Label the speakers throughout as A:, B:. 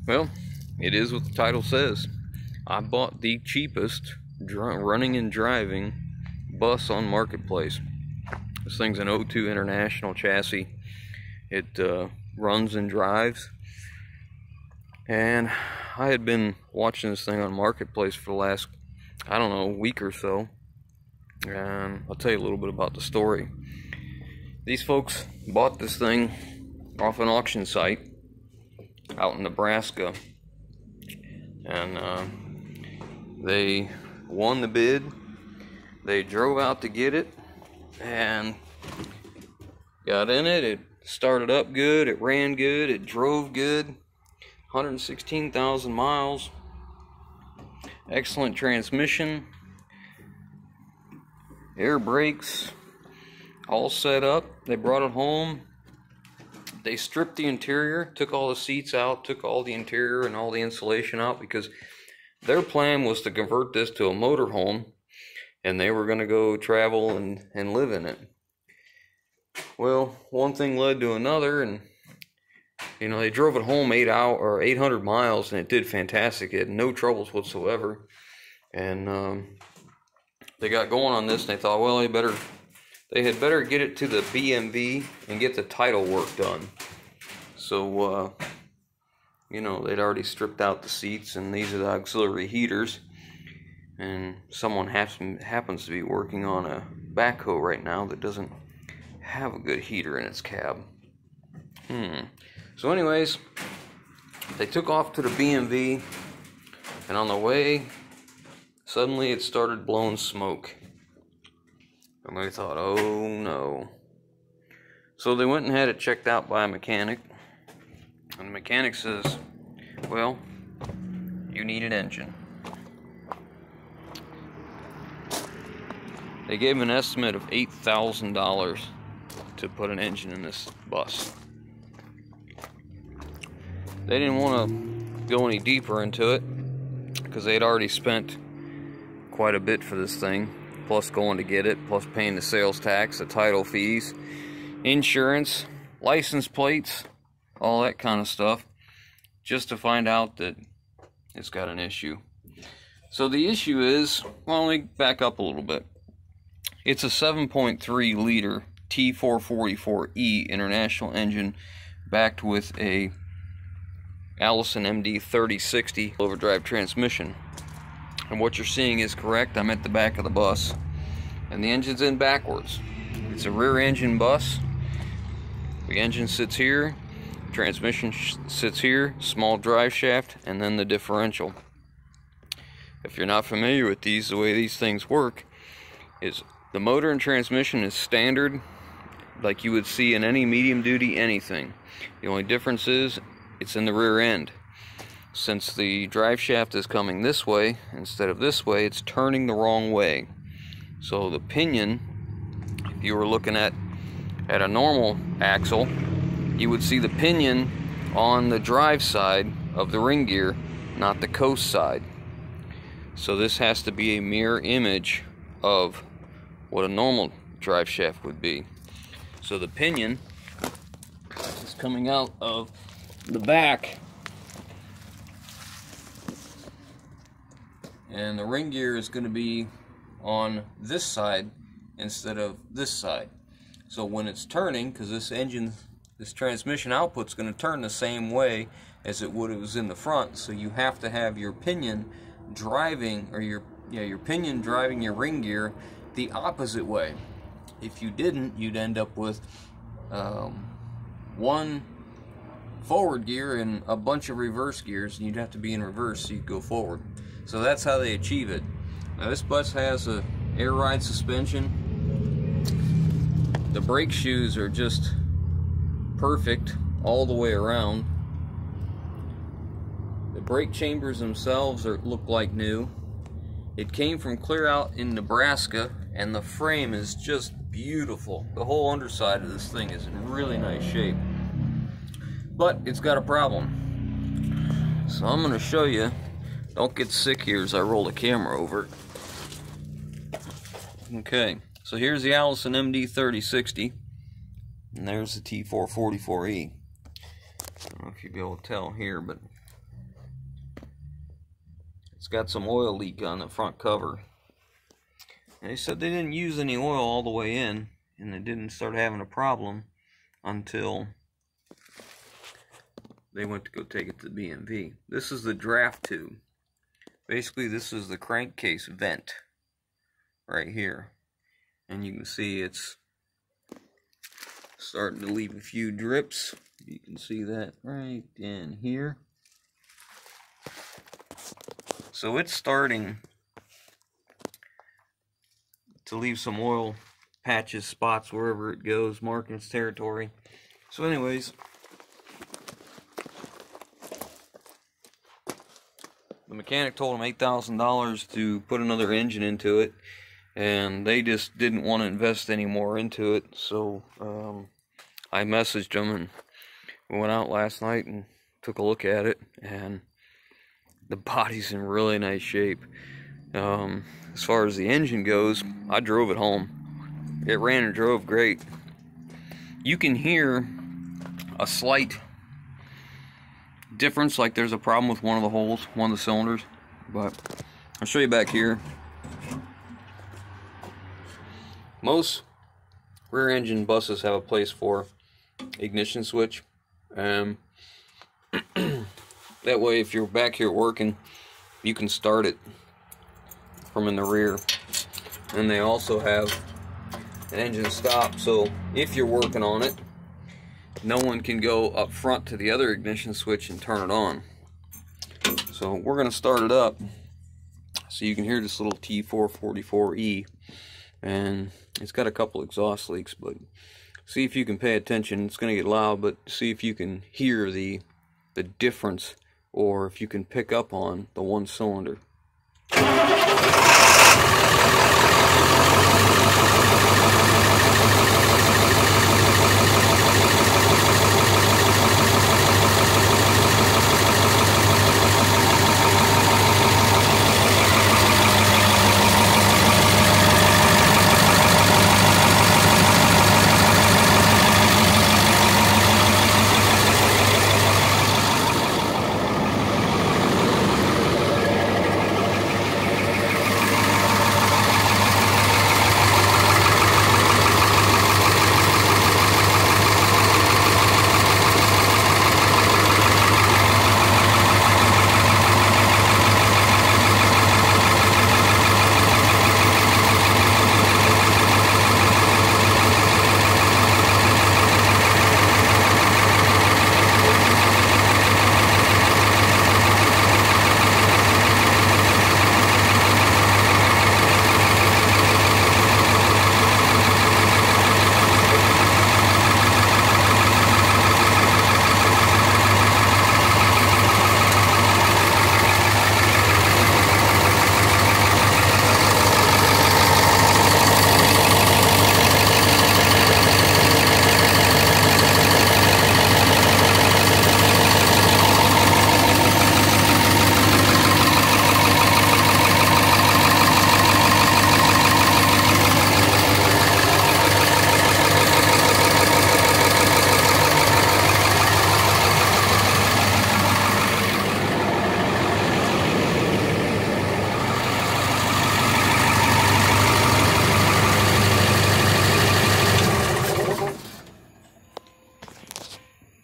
A: Well, it is what the title says. I bought the cheapest running and driving bus on Marketplace. This thing's an 02 International chassis. It runs and drives. And I had been watching this thing on Marketplace for the last, I don't know, week or so. And I'll tell you a little bit about the story. These folks bought this thing off an auction site out in Nebraska. And they won the bid. They drove out to get it and got in it. It started up good, it ran good, it drove good. 116,000 miles. Excellent transmission. Air brakes. All set up. They brought it home. They stripped the interior, took all the seats out, took all the interior and all the insulation out, because their plan was to convert this to a motorhome and they were going to go travel and live in it. Well, one thing led to another, and they drove it home 800 miles, and it did fantastic. It had no troubles whatsoever. And they got going on this, and they thought, well, they had better get it to the BMV and get the title work done. So, they'd already stripped out the seats, and these are the auxiliary heaters. And someone happens to be working on a backhoe right now that doesn't have a good heater in its cab. So anyways, they took off to the BMV, and on the way, suddenly it started blowing smoke. And they thought, oh no. So they went and had it checked out by a mechanic. And the mechanic says, well, you need an engine. They gave him an estimate of $8,000 to put an engine in this bus. They didn't want to go any deeper into it because they had already spent quite a bit for this thing, plus going to get it, plus paying the sales tax, the title fees, insurance, license plates, all that kind of stuff, just to find out that it's got an issue. So the issue is, well, let me back up a little bit. It's a 7.3 liter T444E International engine backed with a Allison MD 3060 overdrive transmission. And what you're seeing is correct. I'm at the back of the bus, and the engine's in backwards. It's a rear engine bus. The engine sits here, transmission sits here, small drive shaft, and then the differential. If you're not familiar with these, the way these things work is the motor and transmission is standard, like you would see in any medium duty anything. The only difference is it's in the rear end. Since the drive shaft is coming this way instead of this way, it's turning the wrong way. So the pinion, if you were looking at a normal axle, you would see the pinion on the drive side of the ring gear, not the coast side. So this has to be a mirror image of what a normal drive shaft would be. So the pinion is coming out of the back, and the ring gear is going to be on this side instead of this side. So when it's turning, because this transmission output's going to turn the same way as it would if it was in the front, so you have to have your pinion driving, or your pinion driving your ring gear the opposite way. If you didn't, you'd end up with one forward gear and a bunch of reverse gears, and you'd have to be in reverse so you'd go forward. So that's how they achieve it. Now this bus has a air ride suspension. The brake shoes are just perfect all the way around. The brake chambers themselves look like new. It came from clear out in Nebraska, and the frame is just beautiful. The whole underside of this thing is in really nice shape. But it's got a problem. So I'm going to show you. Don't get sick here as I roll the camera over. Okay, so here's the Allison MD 3060, and there's the T444E. I don't know if you'll be able to tell here, but it's got some oil leak on the front cover. And they said they didn't use any oil all the way in, and they didn't start having a problem until they went to go take it to the BMV. This is the draft tube. Basically, this is the crankcase vent right here. And you can see it's starting to leave a few drips. You can see that right in here. So it's starting to leave some oil patches, spots wherever it goes, marking its territory. So anyways, the mechanic told him $8,000 to put another engine into it, and they just didn't want to invest any more into it. So I messaged them, and we went out last night and took a look at it, and the body's in really nice shape. As far as the engine goes, I drove it home. It ran and drove great. You can hear a slight difference, like there's a problem with one of the holes, one of the cylinders, but I'll show you back here. Most rear engine buses have a place for ignition switch. That way, if you're back here working, you can start it from in the rear. And they also have an engine stop, so if you're working on it, no one can go up front to the other ignition switch and turn it on. So we're going to start it up so you can hear this little T444E, and it's got a couple exhaust leaks, but see if you can pay attention. It's going to get loud, but see if you can hear the difference, or if you can pick up on the one cylinder.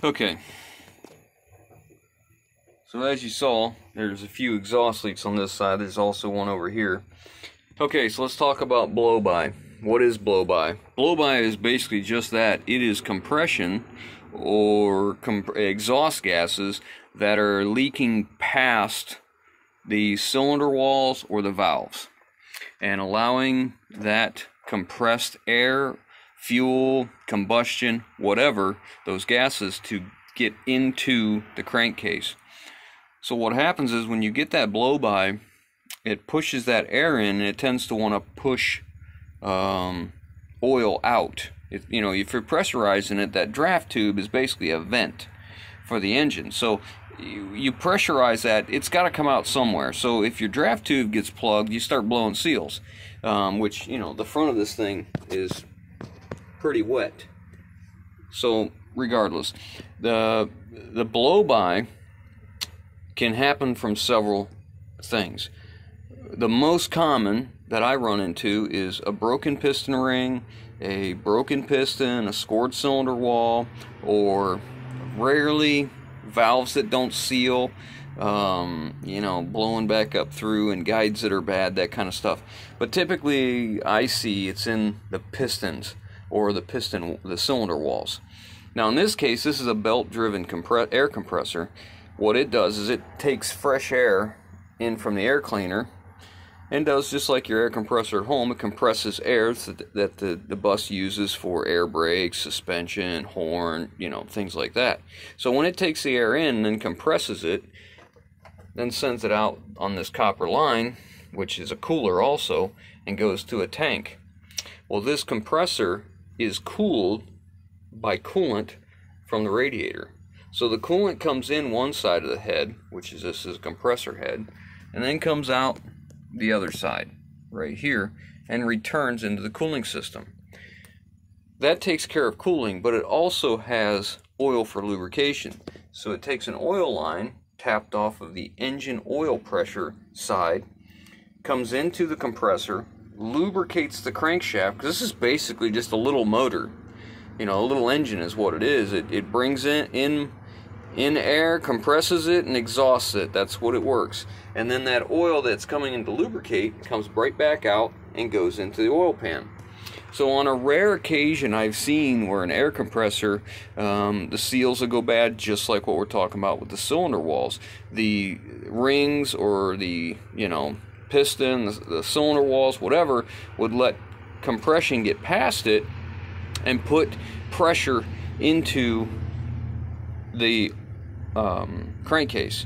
A: Okay, so as you saw, there's a few exhaust leaks on this side. There's also one over here. Okay, so let's talk about blow-by. What is blow-by? Blow-by is basically just that. It is compression or exhaust gases that are leaking past the cylinder walls or the valves, and allowing that compressed air, fuel, combustion, whatever, those gases to get into the crankcase. So what happens is when you get that blow-by, it pushes that air in, and it tends to want to push oil out. You know, if you're pressurizing it, that draft tube is basically a vent for the engine. So you pressurize that, it's got to come out somewhere. So if your draft tube gets plugged, you start blowing seals, which, you know, the front of this thing is pretty wet. So regardless, the blow-by can happen from several things. The most common that I run into is a broken piston ring, a broken piston, a scored cylinder wall, or rarely valves that don't seal, you know, blowing back up through, and guides that are bad, that kind of stuff. But typically I see it's in the pistons or the cylinder walls. Now in this case, this is a belt-driven air compressor. What it does is it takes fresh air in from the air cleaner and does just like your air compressor at home. It compresses air that the bus uses for air brakes, suspension, horn, you know, things like that. So when it takes the air in and then compresses it, then sends it out on this copper line, which is a cooler also, and goes to a tank. Well, this compressor is cooled by coolant from the radiator. So the coolant comes in one side of the head, which is this is a compressor head, and then comes out the other side right here and returns into the cooling system. That takes care of cooling, but it also has oil for lubrication. So it takes an oil line tapped off of the engine oil pressure side, comes into the compressor, lubricates the crankshaft, because this is basically just a little motor. You know, a little engine is what it is. It brings in air, compresses it, and exhausts it. That's what it works. And then that oil that's coming in to lubricate comes right back out and goes into the oil pan. So on a rare occasion, I've seen where an air compressor, the seals will go bad, just like what we're talking about with the cylinder walls. The rings or the, you know, piston, the cylinder walls, whatever, would let compression get past it and put pressure into the crankcase,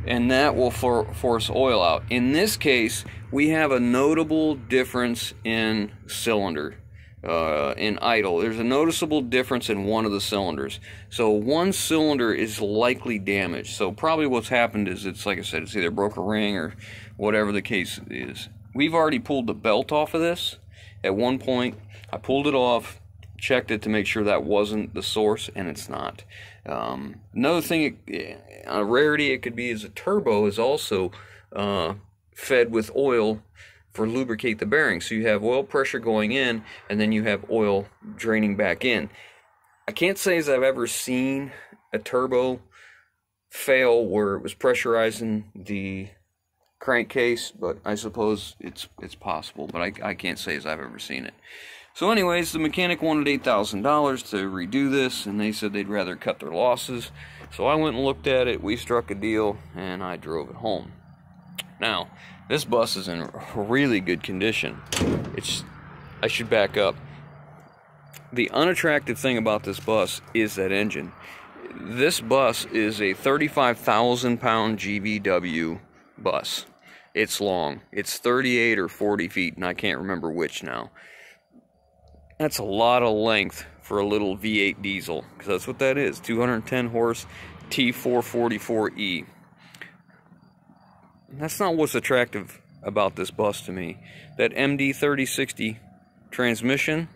A: and that will force oil out. In this case, we have a notable difference in cylinder, in idle. There's a noticeable difference in one of the cylinders. So one cylinder is likely damaged. So probably what's happened is, it's like I said, it's either broke a ring or whatever the case is. We've already pulled the belt off of this. At one point, I pulled it off, checked it to make sure that wasn't the source, and it's not. Another thing, a rarity it could be, is a turbo is also fed with oil for lubricate the bearings. So you have oil pressure going in, and then you have oil draining back in. I can't say as I've ever seen a turbo fail where it was pressurizing the crankcase, but I suppose it's possible, but I can't say as I've ever seen it. So anyways, the mechanic wanted $8,000 to redo this, and they said they'd rather cut their losses. So I went and looked at it, we struck a deal, and I drove it home. Now, this bus is in really good condition. I should back up. The unattractive thing about this bus is that engine. This bus is a 35,000 pound GVW bus. It's long. It's 38 or 40 feet, and I can't remember which now. That's a lot of length for a little V8 diesel, because that's what that is, 210 horse T444E. That's not what's attractive about this bus to me. That MD3060 transmission,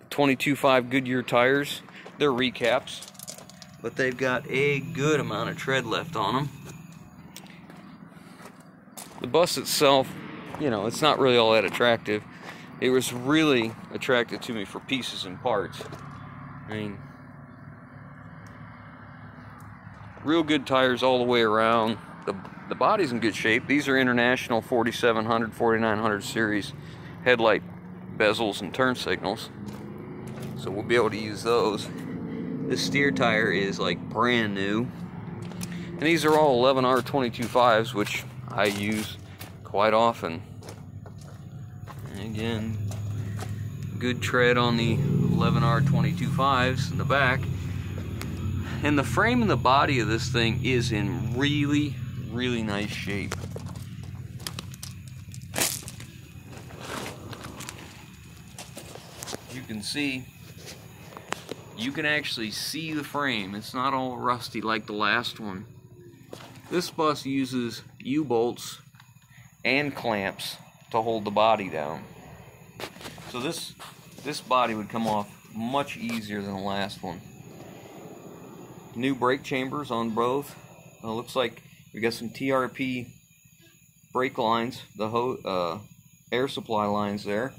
A: 22.5 Goodyear tires, they're recaps, but they've got a good amount of tread left on them. The bus itself, you know, it's not really all that attractive. It was really attractive to me for pieces and parts. I mean, real good tires all the way around. The body's in good shape. These are International 4700, 4900 series headlight bezels and turn signals. So we'll be able to use those. This steer tire is like brand new. And these are all 11R22.5s, which I use quite often. And again, good tread on the 11R22.5s in the back. And the frame and the body of this thing is in really, really nice shape. You can see, you can actually see the frame. It's not all rusty like the last one. This bus uses U-bolts and clamps to hold the body down. So this body would come off much easier than the last one. New brake chambers on both. Looks like we got some TRP brake lines, the air supply lines there.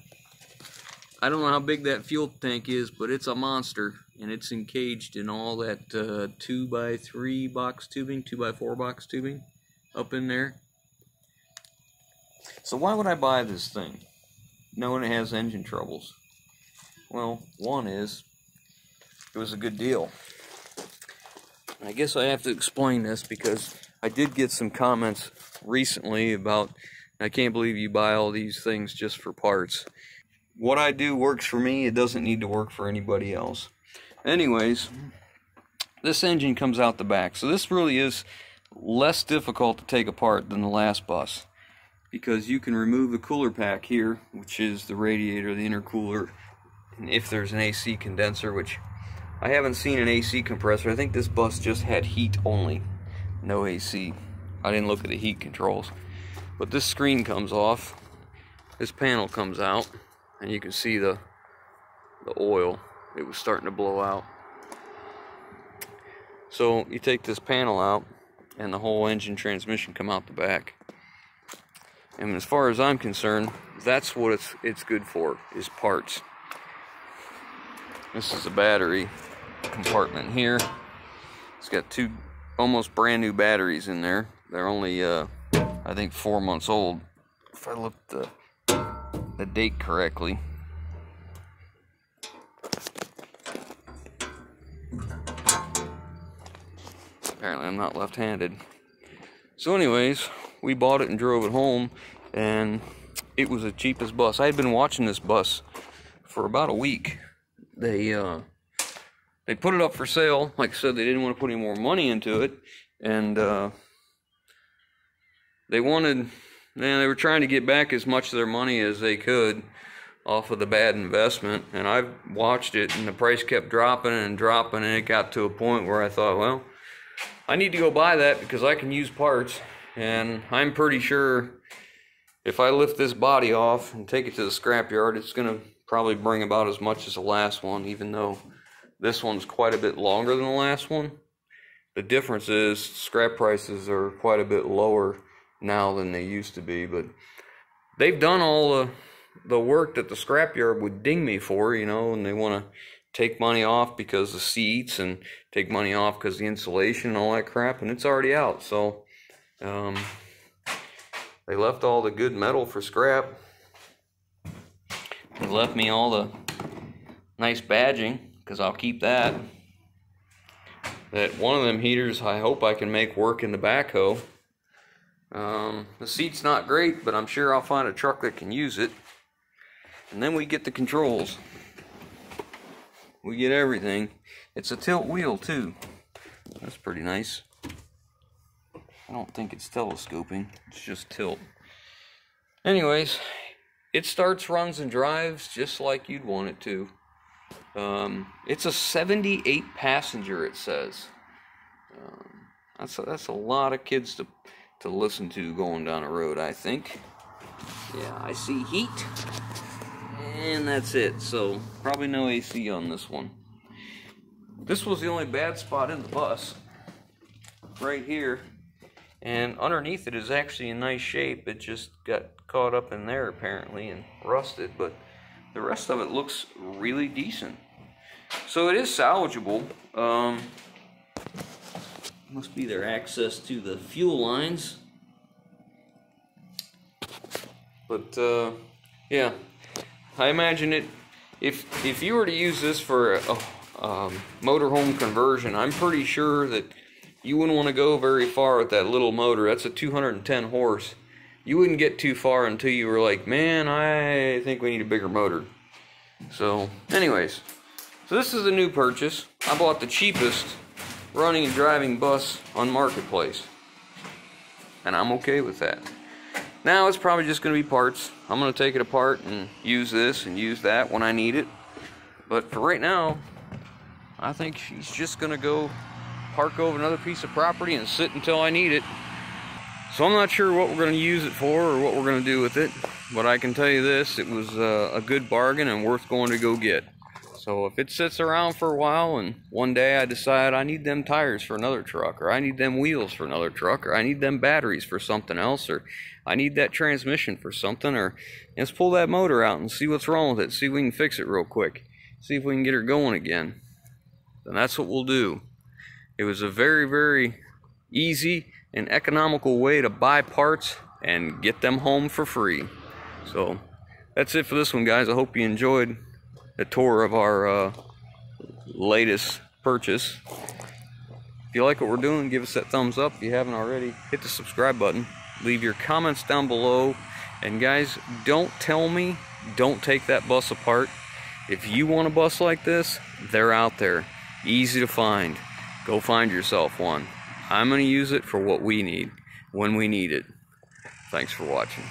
A: I don't know how big that fuel tank is, but it's a monster, and it's encaged in all that 2x3 box tubing, 2x4 box tubing up in there. So why would I buy this thing, knowing it has engine troubles? Well, one is, it was a good deal. I guess I have to explain this because I did get some comments recently about, I can't believe you buy all these things just for parts. What I do works for me, it doesn't need to work for anybody else. Anyways, this engine comes out the back. So this really is less difficult to take apart than the last bus, because you can remove the cooler pack here, which is the radiator, the intercooler, and if there's an AC condenser, which I haven't seen an AC compressor. I think this bus just had heat only, no AC. I didn't look at the heat controls. But this screen comes off, this panel comes out, and you can see the oil. It was starting to blow out. So you take this panel out, and the whole engine transmission come out the back. And as far as I'm concerned, that's what it's good for, is parts. This is a battery compartment here. It's got two almost brand new batteries in there. They're only I think 4 months old, if I looked the date correctly. Apparently I'm not left-handed. So anyways, we bought it and drove it home, and it was the cheapest bus. I had been watching this bus for about a week. They put it up for sale. Like I said, they didn't want to put any more money into it, and they were trying to get back as much of their money as they could off of the bad investment. And I've watched it, and the price kept dropping and dropping, and it got to a point where I thought, well, I need to go buy that because I can use parts, and I'm pretty sure if I lift this body off and take it to the scrapyard, it's going to probably bring about as much as the last one, even though this one's quite a bit longer than the last one. The difference is scrap prices are quite a bit lower now than they used to be, but they've done all the work that the scrapyard would ding me for, you know, and they want to take money off because the seats, and take money off because the insulation and all that crap, and it's already out. So they left all the good metal for scrap. They left me all the nice badging, because I'll keep that. That one of them heaters I hope I can make work in the backhoe. The seat's not great, but I'm sure I'll find a truck that can use it. And then we get the controls. We get everything. It's a tilt wheel too. That's pretty nice. I don't think it's telescoping, it's just tilt. Anyways, it starts, runs, and drives just like you'd want it to. It's a 78 passenger, it says. That's a lot of kids to listen to going down the road, I think. Yeah, I see heat, and that's it. So probably no AC on this one. This was the only bad spot in the bus, right here, and underneath it is actually in nice shape. It just got caught up in there apparently and rusted, but the rest of it looks really decent. So it is salvageable. Must be their access to the fuel lines. But yeah, I imagine it, if you were to use this for a motorhome conversion, I'm pretty sure that you wouldn't want to go very far with that little motor. That's a 210 horse. You wouldn't get too far until you were like, man, I think we need a bigger motor. So anyways, so this is a new purchase. I bought the cheapest running and driving bus on Marketplace, and I'm okay with that. Now it's probably just going to be parts. I'm going to take it apart and use this and use that when I need it. But for right now, I think she's just going to go park over another piece of property and sit until I need it. So I'm not sure what we're going to use it for or what we're going to do with it. But I can tell you this, it was a good bargain and worth going to go get. So if it sits around for a while and one day I decide I need them tires for another truck, or I need them wheels for another truck, or I need them batteries for something else, or I need that transmission for something, or let's pull that motor out and see what's wrong with it, see if we can fix it real quick, see if we can get her going again, then that's what we'll do. It was a very, very easy and economical way to buy parts and get them home for free. So that's it for this one, guys. I hope you enjoyed the tour of our latest purchase. If you like what we're doing, give us that thumbs up. If you haven't already, hit the subscribe button. Leave your comments down below. And guys, don't tell me don't take that bus apart. If you want a bus like this, they're out there. Easy to find. Go find yourself one. I'm going to use it for what we need, when we need it. Thanks for watching.